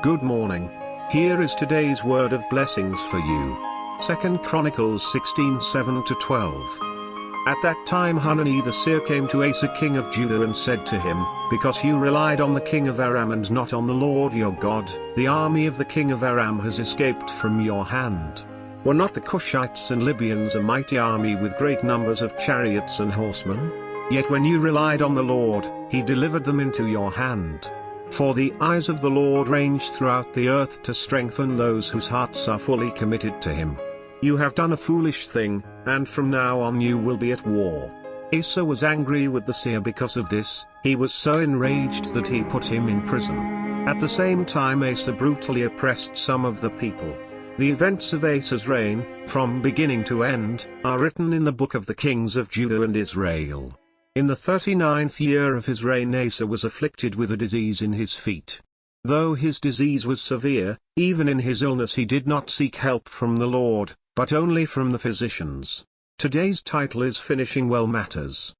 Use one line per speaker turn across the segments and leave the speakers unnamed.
Good morning. Here is today's word of blessings for you. 2 Chronicles 16:7-12. At that time Hanani the seer came to Asa king of Judah and said to him, "Because you relied on the king of Aram and not on the Lord your God, the army of the king of Aram has escaped from your hand. Were not the Cushites and Libyans a mighty army with great numbers of chariots and horsemen? Yet when you relied on the Lord, he delivered them into your hand. For the eyes of the Lord range throughout the earth to strengthen those whose hearts are fully committed to him. You have done a foolish thing, and from now on you will be at war." Asa was angry with the seer because of this. He was so enraged that he put him in prison. At the same time Asa brutally oppressed some of the people. The events of Asa's reign, from beginning to end, are written in the book of the kings of Judah and Israel. In the 39th year of his reign Asa was afflicted with a disease in his feet. Though his disease was severe, even in his illness he did not seek help from the Lord, but only from the physicians. Today's title is Finishing Well Matters.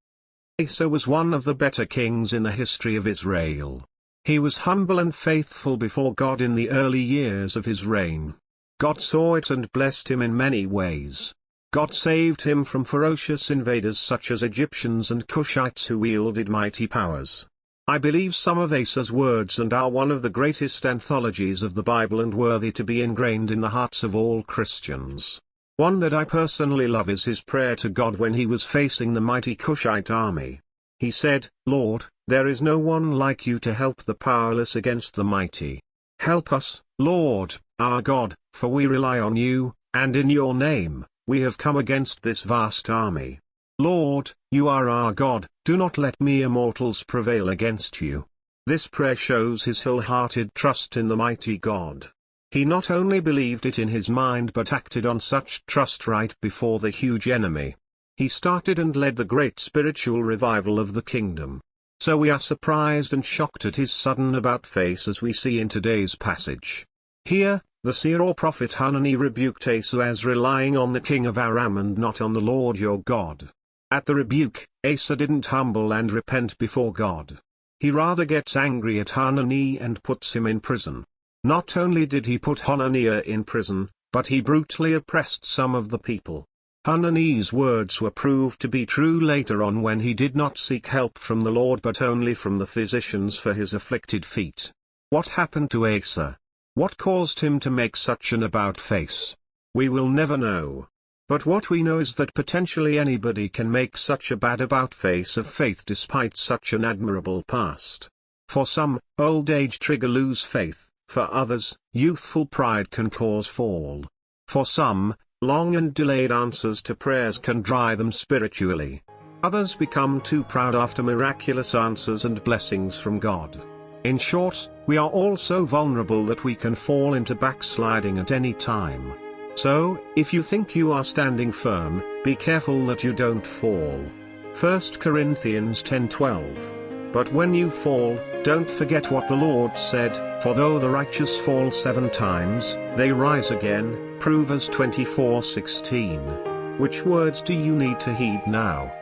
Asa was one of the better kings in the history of Israel. He was humble and faithful before God in the early years of his reign. God saw it and blessed him in many ways. God saved him from ferocious invaders such as Egyptians and Cushites who wielded mighty powers. I believe some of Asa's words and are one of the greatest anthologies of the Bible and worthy to be ingrained in the hearts of all Christians. One that I personally love is his prayer to God when he was facing the mighty Cushite army. He said, "Lord, there is no one like you to help the powerless against the mighty. Help us, Lord, our God, for we rely on you, and in your name we have come against this vast army. Lord, you are our God, do not let mere mortals prevail against you." This prayer shows his wholehearted trust in the mighty God. He not only believed it in his mind but acted on such trust right before the huge enemy. He started and led the great spiritual revival of the kingdom. So we are surprised and shocked at his sudden about-face as we see in today's passage. Here, the seer or prophet Hanani rebuked Asa as relying on the king of Aram and not on the Lord your God. At the rebuke, Asa didn't humble and repent before God. He rather gets angry at Hanani and puts him in prison. Not only did he put Hanani in prison, but he brutally oppressed some of the people. Hanani's words were proved to be true later on when he did not seek help from the Lord but only from the physicians for his afflicted feet. What happened to Asa? What caused him to make such an about-face? We will never know. But what we know is that potentially anybody can make such a bad about-face of faith despite such an admirable past. For some, old age trigger lose faith, for others, youthful pride can cause fall. For some, long and delayed answers to prayers can dry them spiritually. Others become too proud after miraculous answers and blessings from God. In short, we are all so vulnerable that we can fall into backsliding at any time. So, if you think you are standing firm, be careful that you don't fall. 1 Corinthians 10:12. But when you fall, don't forget what the Lord said, for though the righteous fall 7 times, they rise again, Proverbs 24:16. Which words do you need to heed now?